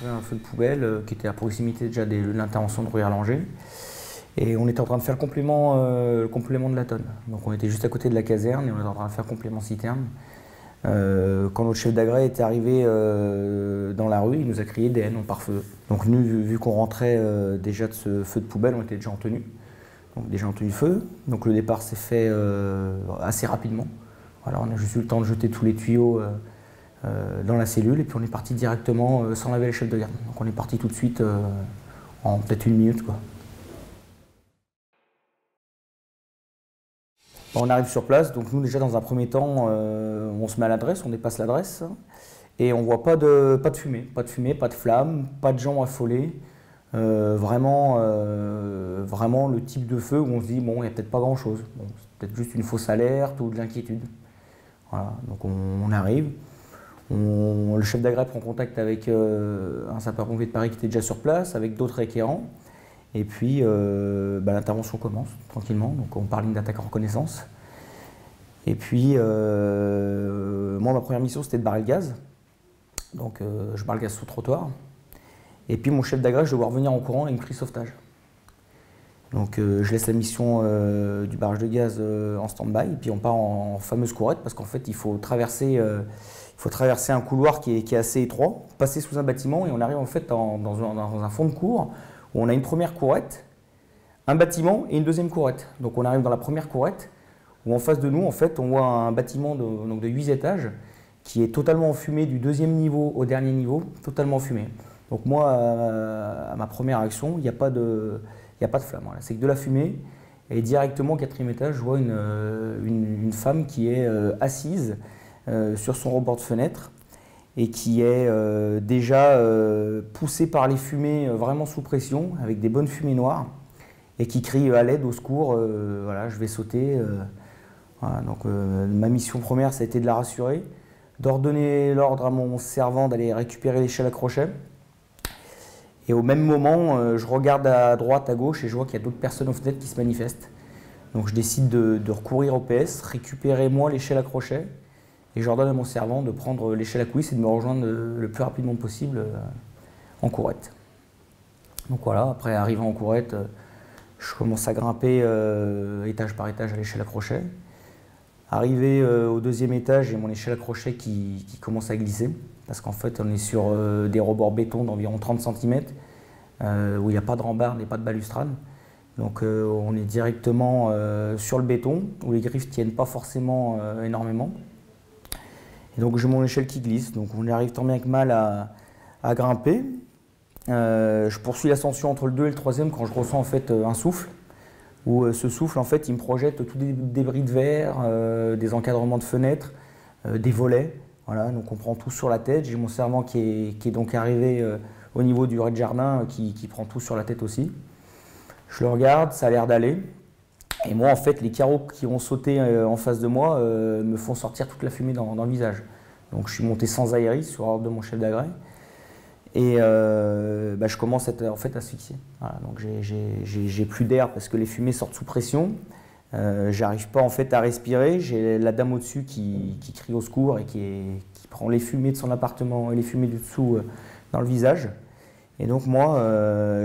rencontré un feu de poubelle qui était à proximité déjà de l'intervention de rue Erlanger. Et on était en train de faire le complément de la tonne. Donc on était juste à côté de la caserne et on était en train de faire complément citerne. Quand notre chef d'agrès était arrivé dans la rue, il nous a crié DN, on pare-feu. Donc nous, vu qu'on rentrait déjà de ce feu de poubelle, on était déjà en tenue. Donc déjà en tenue de feu. Donc le départ s'est fait assez rapidement. Voilà, on a juste eu le temps de jeter tous les tuyaux dans la cellule et puis on est parti directement sans laver les chefs de garde. Donc on est parti tout de suite en peut-être 1 minute, quoi. On arrive sur place, donc nous déjà dans un premier temps, on se met à l'adresse, on dépasse l'adresse et on voit pas de fumée, pas de flamme, pas de gens affolés. Vraiment le type de feu où on se dit bon, il n'y a peut-être pas grand-chose, bon, c'est peut-être juste une fausse alerte ou de l'inquiétude. Voilà, donc on arrive, le chef d'agrès prend contact avec un sapeur-pompier de Paris qui était déjà sur place, avec d'autres requérants. Et puis l'intervention commence tranquillement, donc on parle d'attaque en reconnaissance. Et puis moi ma première mission c'était de barrer le gaz, donc je barre le gaz sous trottoir. Et puis mon chef d'agrès je dois revenir en courant et il me crie sauvetage. Donc je laisse la mission du barrage de gaz en stand-by et puis on part en fameuse courette parce qu'en fait il faut traverser un couloir qui est assez étroit, passer sous un bâtiment et on arrive en fait dans un fond de cour où on a une première courette, un bâtiment et une deuxième courette. Donc on arrive dans la première courette où en face de nous, en fait, on voit un bâtiment de 8 étages qui est totalement enfumé du deuxième niveau au dernier niveau, totalement enfumé. Donc moi, à ma première action, il n'y a pas de flamme. Voilà. C'est que de la fumée. Et directement au 4e étage, je vois une femme qui est assise sur son rebord de fenêtre et qui est déjà poussée par les fumées vraiment sous pression, avec des bonnes fumées noires, et qui crie à l'aide, au secours, voilà, je vais sauter. Voilà, donc ma mission première, ça a été de la rassurer, d'ordonner l'ordre à mon servant d'aller récupérer l'échelle à crochet. Et au même moment, je regarde à droite, à gauche, et je vois qu'il y a d'autres personnes aux fenêtres qui se manifestent. Donc je décide de recourir au PS, récupérer moi l'échelle à crochet, et j'ordonne à mon servant de prendre l'échelle à coulisses et de me rejoindre le plus rapidement possible en courette. Donc voilà, après arrivant en courette, je commence à grimper étage par étage à l'échelle à crochet. Arrivé au 2e étage, j'ai mon échelle à crochet qui commence à glisser, parce qu'en fait on est sur des rebords béton d'environ 30 cm, où il n'y a pas de rambarde et pas de balustrade. Donc on est directement sur le béton, où les griffes ne tiennent pas forcément énormément. Et donc j'ai mon échelle qui glisse, donc on arrive tant bien que mal à grimper. Je poursuis l'ascension entre le 2 et le 3e quand je ressens en fait un souffle, où ce souffle en fait il me projette tous des débris de verre, des encadrements de fenêtres, des volets. Voilà, donc on prend tout sur la tête. J'ai mon servant qui est donc arrivé au niveau du rez-de-jardin qui prend tout sur la tête aussi. Je le regarde, ça a l'air d'aller. Et moi, en fait, les carreaux qui ont sauté en face de moi me font sortir toute la fumée dans le visage. Donc je suis monté sans aéris sur ordre de mon chef d'agrès. Et je commence à être en fait asphyxié. Voilà, donc j'ai plus d'air parce que les fumées sortent sous pression. J'arrive pas en fait à respirer. J'ai la dame au-dessus qui crie au secours et qui prend les fumées de son appartement et les fumées du dessous dans le visage. Et donc moi,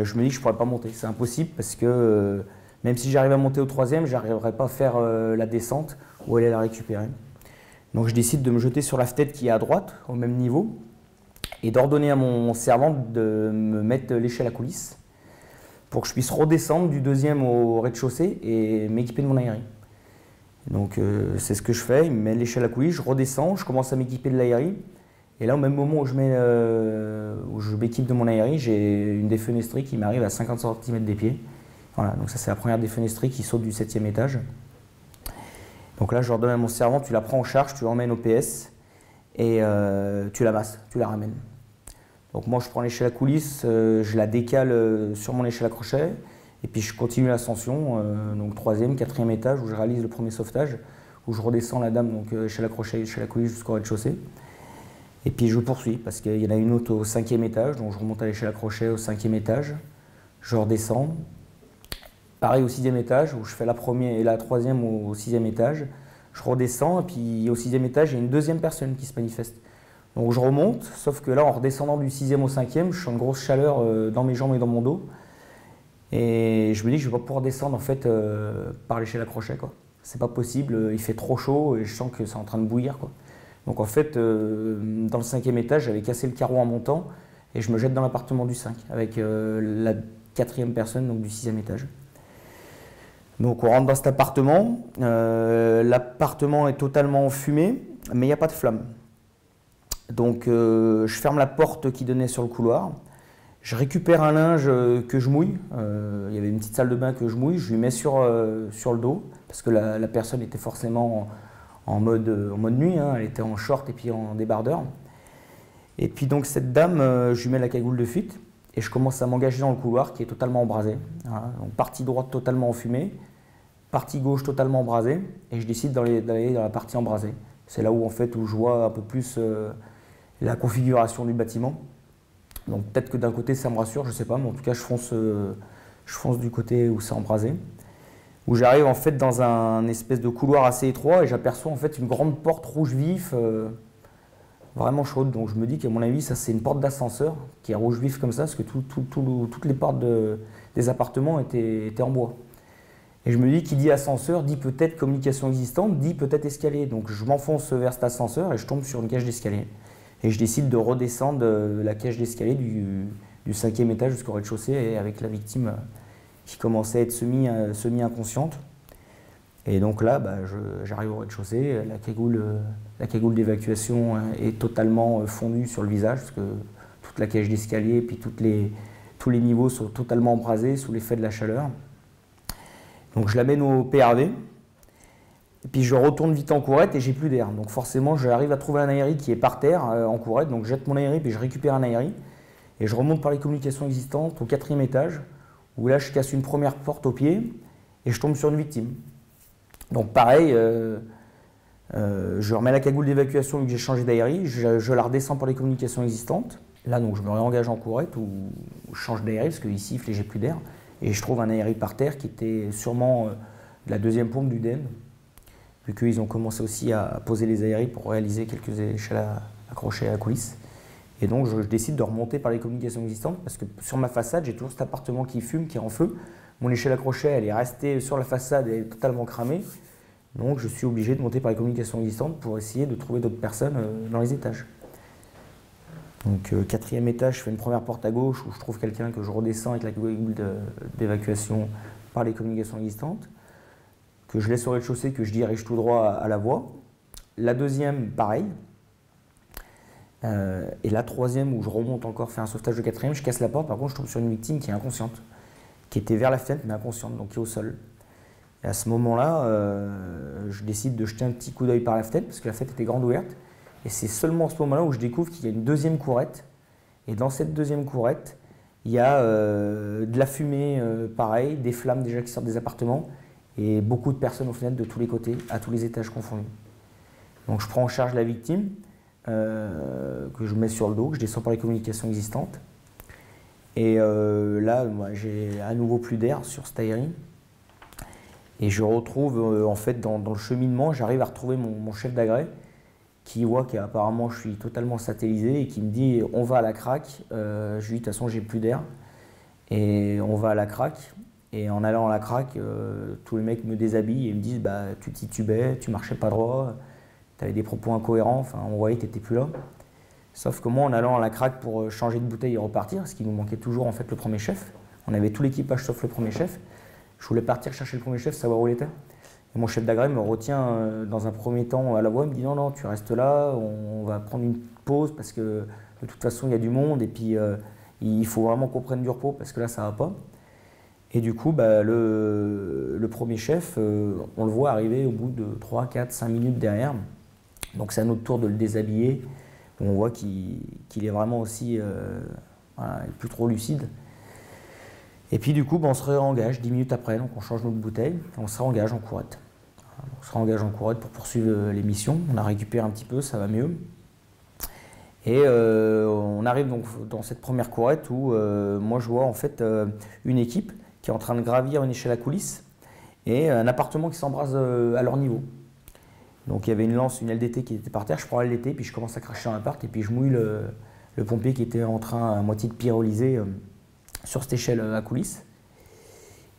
je me dis que je pourrais pas monter. C'est impossible parce que même si j'arrive à monter au 3e, je n'arriverai pas à faire la descente ou aller la récupérer. Donc je décide de me jeter sur la fenêtre qui est à droite, au même niveau, et d'ordonner à mon servant de me mettre l'échelle à coulisses pour que je puisse redescendre du 2e au rez-de-chaussée et m'équiper de mon aérie. Donc c'est ce que je fais, il me met l'échelle à coulisses, je redescends, je commence à m'équiper de l'aérie. Et là, au même moment où je m'équipe de mon aérie, j'ai une défenestrie qui m'arrive à 50 cm des pieds. Voilà, donc ça c'est la première défenestrie qui saute du 7e étage. Donc là, je leur donne à mon servant, tu la prends en charge, tu l'emmènes au PS et tu la masses, tu la ramènes. Donc moi, je prends l'échelle à coulisses, je la décale sur mon échelle à crochet et puis je continue l'ascension, donc 3e, 4e étage où je réalise le premier sauvetage, où je redescends la dame, donc échelle à crochet, échelle à coulisses jusqu'au rez-de-chaussée. Et puis je poursuis parce qu'il y en a une autre au 5e étage, donc je remonte à l'échelle à crochet au 5e étage, je redescends. Pareil au 6e étage, où je fais la première et la 3e au 6e étage. Je redescends, et puis au 6e étage, il y a une 2e personne qui se manifeste. Donc je remonte, sauf que là, en redescendant du 6e au 5e, je sens une grosse chaleur dans mes jambes et dans mon dos. Et je me dis que je ne vais pas pouvoir descendre en fait par l'échelle à crochet, quoi. C'est pas possible, il fait trop chaud et je sens que c'est en train de bouillir, quoi. Donc en fait, dans le 5e étage, j'avais cassé le carreau en montant et je me jette dans l'appartement du 5 avec la 4e personne, donc du 6e étage. Donc on rentre dans cet appartement, l'appartement est totalement fumé, mais il n'y a pas de flamme. Donc je ferme la porte qui donnait sur le couloir, je récupère un linge que je mouille, il y avait une petite salle de bain que je mouille, je lui mets sur le dos, parce que la personne était forcément en mode nuit, hein, elle était en short et puis en débardeur. Et puis donc cette dame, je lui mets la cagoule de fuite et je commence à m'engager dans le couloir qui est totalement embrasé. Voilà. Donc partie droite totalement enfumée, partie gauche totalement embrasée et je décide d'aller dans la partie embrasée. C'est là où en fait où je vois un peu plus la configuration du bâtiment. Donc peut-être que d'un côté ça me rassure, je sais pas, mais en tout cas je fonce du côté où c'est embrasé. Où j'arrive en fait dans un espèce de couloir assez étroit et j'aperçois en fait une grande porte rouge vif, vraiment chaude. Donc je me dis qu'à mon avis ça c'est une porte d'ascenseur qui est rouge vif comme ça, parce que toutes les portes des appartements étaient en bois. Et je me dis, qui dit ascenseur, dit peut-être communication existante, dit peut-être escalier. Donc je m'enfonce vers cet ascenseur et je tombe sur une cage d'escalier. Et je décide de redescendre la cage d'escalier du 5e étage jusqu'au rez-de-chaussée et avec la victime qui commençait à être semi-inconsciente. Et donc là, j'arrive au rez-de-chaussée, la cagoule d'évacuation est totalement fondue sur le visage, parce que toute la cage d'escalier et puis tous les niveaux sont totalement embrasés sous l'effet de la chaleur. Donc je l'amène au PRV, et puis je retourne vite en courette et j'ai plus d'air. Donc forcément, j'arrive à trouver un aéri qui est par terre en courette, donc je jette mon aéri, puis je récupère un aéri, et je remonte par les communications existantes au 4e étage, où là je casse une première porte au pied, et je tombe sur une victime. Donc pareil, je remets la cagoule d'évacuation vu que j'ai changé d'aéri, je la redescends par les communications existantes. Là donc je me réengage en courette, ou je change d'aéri, parce qu'il siffle et j'ai plus d'air. Et je trouve un aéri par terre qui était sûrement de la 2e pompe du DEN, vu qu'ils ont commencé aussi à poser les aéris pour réaliser quelques échelles accrochées à la coulisse. Et donc je décide de remonter par les communications existantes, parce que sur ma façade, j'ai toujours cet appartement qui fume, qui est en feu. Mon échelle accrochée, elle est restée sur la façade, elle est totalement cramée. Donc je suis obligé de monter par les communications existantes pour essayer de trouver d'autres personnes dans les étages. Donc 4e étage, je fais une première porte à gauche où je trouve quelqu'un que je redescends avec la cagoule d'évacuation par les communications existantes, que je laisse au rez-de-chaussée, que je dirige tout droit à la voie. La 2e, pareil. Et la 3e, où je remonte encore, faire un sauvetage de 4e, je casse la porte, par contre je tombe sur une victime qui est inconsciente, qui était vers la fenêtre mais inconsciente, donc qui est au sol. Et à ce moment-là, je décide de jeter un petit coup d'œil par la fenêtre, parce que la fenêtre était grande ouverte. Et c'est seulement à ce moment-là où je découvre qu'il y a une 2e courette. Et dans cette 2e courette, il y a de la fumée, pareil, des flammes déjà qui sortent des appartements, et beaucoup de personnes aux fenêtres de tous les côtés, à tous les étages confondus. Donc je prends en charge la victime, que je mets sur le dos, que je descends par les communications existantes. Et là, moi, j'ai à nouveau plus d'air sur cet aéri. Et je retrouve, en fait, dans le cheminement, j'arrive à retrouver mon chef d'agrès, qui voit qu'apparemment je suis totalement satellisé et qui me dit on va à la craque. Je lui dis de toute façon j'ai plus d'air et on va à la craque. Et en allant à la craque, tous les mecs me déshabillent et me disent bah, tu titubais, tu marchais pas droit, tu avais des propos incohérents, enfin on voyait que tu n'étais plus là. Sauf que moi en allant à la craque pour changer de bouteille et repartir, parce qu'il nous manquait toujours en fait le premier chef, on avait tout l'équipage sauf le premier chef, je voulais partir chercher le premier chef, savoir où il était. Et mon chef d'agrès me retient dans un premier temps à la voie, il me dit non, tu restes là, on va prendre une pause parce que de toute façon il y a du monde et puis il faut vraiment qu'on prenne du repos parce que là ça va pas. Et du coup, le premier chef, on le voit arriver au bout de 3, 4, 5 minutes derrière. Donc c'est à notre tour de le déshabiller. On voit qu'il est vraiment aussi voilà, plus trop lucide. Et puis du coup, on se réengage 10 minutes après, donc on change notre bouteille et on se réengage en courette. On se réengage en courette pour poursuivre les missions. On a récupéré un petit peu, ça va mieux. Et on arrive donc dans cette première courette où moi je vois en fait une équipe qui est en train de gravir une échelle à coulisses et un appartement qui s'embrase à leur niveau. Donc il y avait une lance, une LDT qui était par terre, je prends la LDT, puis je commence à cracher dans l'appart, et puis je mouille le pompier qui était en train à moitié de pyrolyser sur cette échelle à coulisses.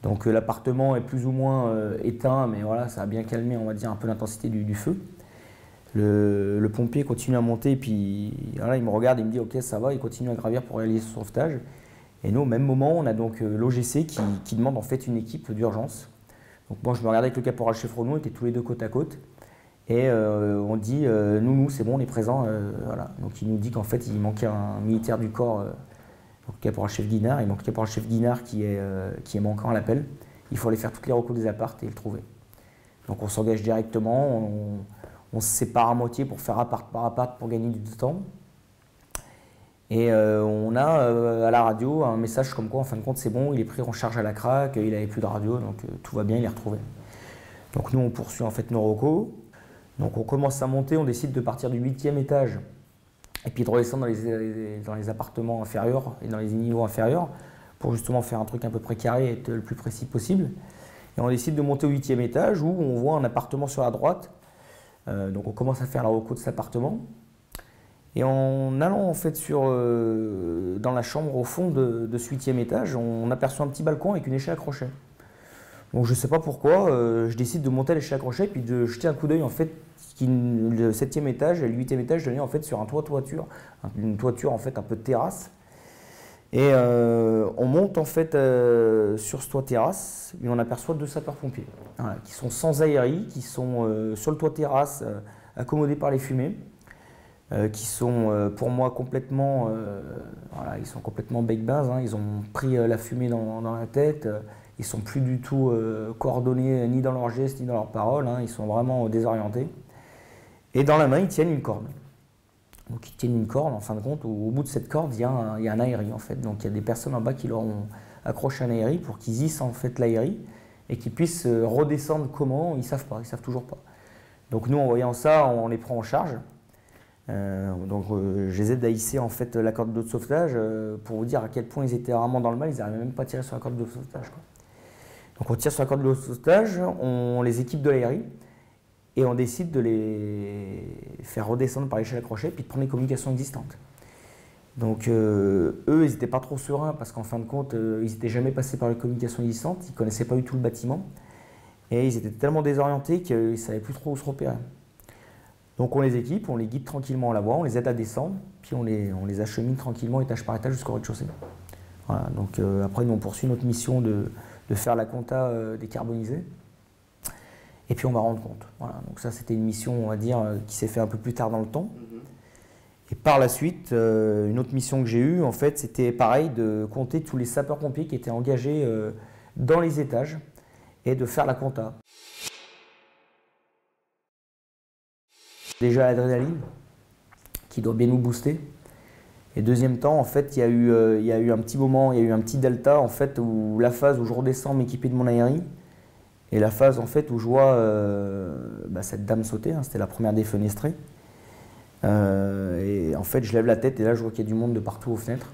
Donc l'appartement est plus ou moins éteint, mais voilà, ça a bien calmé, on va dire, un peu l'intensité du feu. Le pompier continue à monter, et puis voilà, il me regarde, il me dit ok, ça va, il continue à gravir pour réaliser son sauvetage. Et nous, au même moment, on a donc l'OGC qui demande en fait une équipe d'urgence. Donc moi, je me regardais avec le caporal-chef Renaud, on était tous les deux côte à côte. Et on dit, nous, c'est bon, on est présent. Voilà. Donc il nous dit qu'en fait, il manquait un militaire du corps, donc le caporal-chef Guinard. Il manque le caporal-chef Guinard qui est manquant à l'appel. Il faut aller faire toutes les recos des apparts et le trouver. Donc on s'engage directement, on se sépare à moitié pour faire appart par appart pour gagner du temps. Et on a à la radio un message comme quoi, en fin de compte, c'est bon, il est pris en charge à la craque, il n'avait plus de radio, donc tout va bien, il est retrouvé. Donc nous, on poursuit en fait nos recos. Donc on commence à monter, on décide de partir du 8e étage et puis de redescendre dans les appartements inférieurs et dans les niveaux inférieurs pour justement faire un truc un peu près carré et être le plus précis possible. Et on décide de monter au 8e étage où on voit un appartement sur la droite. Donc on commence à faire la reco de cet appartement. Et en allant en fait dans la chambre au fond de ce 8e étage, on aperçoit un petit balcon avec une échelle à crochet. Donc je ne sais pas pourquoi, je décide de monter à l'échelle à crochet puis de jeter un coup d'œil en fait. Le 7e étage et le 8e étage donnait en fait sur une toiture en fait un peu de terrasse. Et on monte en fait sur ce toit terrasse et on aperçoit 2 sapeurs-pompiers voilà, qui sont sans aérie, qui sont sur le toit terrasse accommodés par les fumées, qui sont pour moi complètement, voilà, ils sont complètement bec-base, hein, ils ont pris la fumée dans la tête, ils sont plus du tout coordonnés ni dans leurs gestes ni dans leurs paroles, hein, ils sont vraiment désorientés. Et dans la main, ils tiennent une corde. Donc ils tiennent une corde, en fin de compte, au bout de cette corde, il y a un aérie en fait. Donc il y a des personnes en bas qui leur ont accroché un aérie pour qu'ils hissent en fait l'aérie et qu'ils puissent redescendre comment, ils ne savent pas, ils ne savent toujours pas. Donc nous, en voyant ça, on les prend en charge. Je les aide à hisser en fait la corde de sauvetage pour vous dire à quel point ils étaient vraiment dans le mal, ils n'arrivaient même pas à tirer sur la corde de sauvetage, quoi. Donc on tire sur la corde de sauvetage, on les équipe de l'aérie. Et on décide de les faire redescendre par l'échelle à crochet puis de prendre les communications existantes. Donc eux, ils n'étaient pas trop sereins parce qu'en fin de compte, ils n'étaient jamais passés par les communications existantes, ils ne connaissaient pas du tout le bâtiment. Et ils étaient tellement désorientés qu'ils ne savaient plus trop où se repérer. Donc on les équipe, on les guide tranquillement à la voie, on les aide à descendre, puis on les achemine tranquillement étage par étage jusqu'au rez-de-chaussée. Voilà, donc après, nous on poursuit notre mission de faire la compta décarbonisée. Et puis on va rendre compte. Voilà. Donc ça, c'était une mission, on va dire, qui s'est fait un peu plus tard dans le temps. Et par la suite, une autre mission que j'ai eue, en fait, c'était pareil, de compter tous les sapeurs-pompiers qui étaient engagés dans les étages et de faire la compta. Déjà l'adrénaline, qui doit bien nous booster. Et deuxième temps, en fait, il y a eu un petit moment, il y a eu un petit delta, en fait, où la phase où je redescends m'équiper de mon aérie, et la phase en fait où je vois cette dame sauter, hein, c'était la première défenestrée. Et en fait je lève la tête et là je vois qu'il y a du monde de partout aux fenêtres.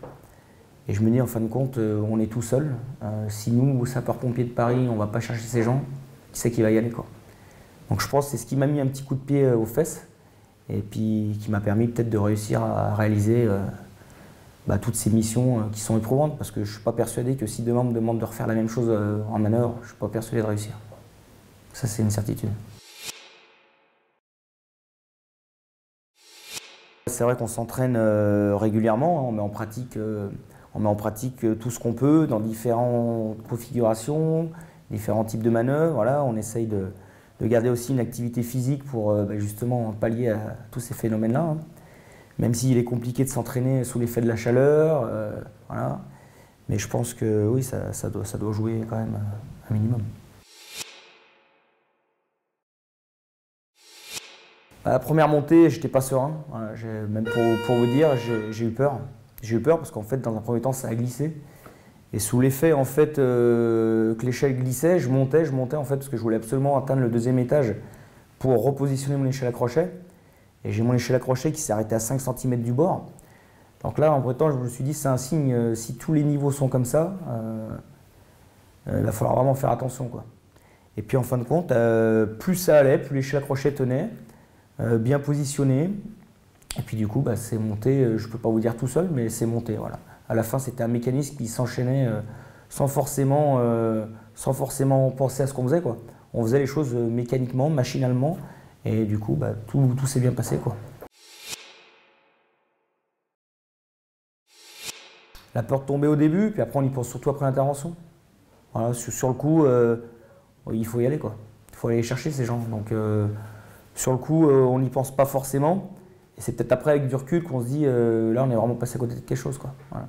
Et je me dis en fin de compte on est tout seul. Si nous, sapeurs-pompiers de Paris, on ne va pas chercher ces gens, qui c'est qui va y aller, quoi. Donc je pense que c'est ce qui m'a mis un petit coup de pied aux fesses et puis qui m'a permis peut-être de réussir à réaliser toutes ces missions qui sont éprouvantes, parce que je ne suis pas persuadé que si demain on me demande de refaire la même chose en manœuvre, je ne suis pas persuadé de réussir. Ça, c'est une certitude. C'est vrai qu'on s'entraîne régulièrement, hein, on met en pratique tout ce qu'on peut dans différentes configurations, différents types de manœuvres. Voilà, on essaye de garder aussi une activité physique pour justement pallier à tous ces phénomènes-là, hein. Même s'il est compliqué de s'entraîner sous l'effet de la chaleur, voilà. Mais je pense que oui, ça doit jouer quand même un minimum. À la première montée, j'étais pas serein. Voilà, même pour vous dire, j'ai eu peur. J'ai eu peur parce qu'en fait, dans un premier temps, ça a glissé. Et sous l'effet en fait que l'échelle glissait, je montais en fait parce que je voulais absolument atteindre le 2e étage pour repositionner mon échelle à crochet. Et j'ai mon échelle à crochet qui s'est arrêtée à 5 cm du bord. Donc là, en vrai temps, je me suis dit, c'est un signe, si tous les niveaux sont comme ça, il va falloir vraiment faire attention, quoi. Et puis en fin de compte, plus ça allait, plus l'échelle à crochet tenait, bien positionné. Et puis du coup, bah, c'est monté, je ne peux pas vous dire tout seul, mais c'est monté. Voilà. À la fin, c'était un mécanisme qui s'enchaînait sans forcément penser à ce qu'on faisait, quoi. On faisait les choses mécaniquement, machinalement, et du coup, bah, tout s'est bien passé, quoi. La peur de tomber au début, puis après on y pense surtout après l'intervention. Voilà, sur le coup, il faut y aller, quoi. Il faut aller les chercher ces gens. Donc sur le coup, on n'y pense pas forcément. Et c'est peut-être après avec du recul qu'on se dit là on est vraiment passé à côté de quelque chose, quoi. Voilà.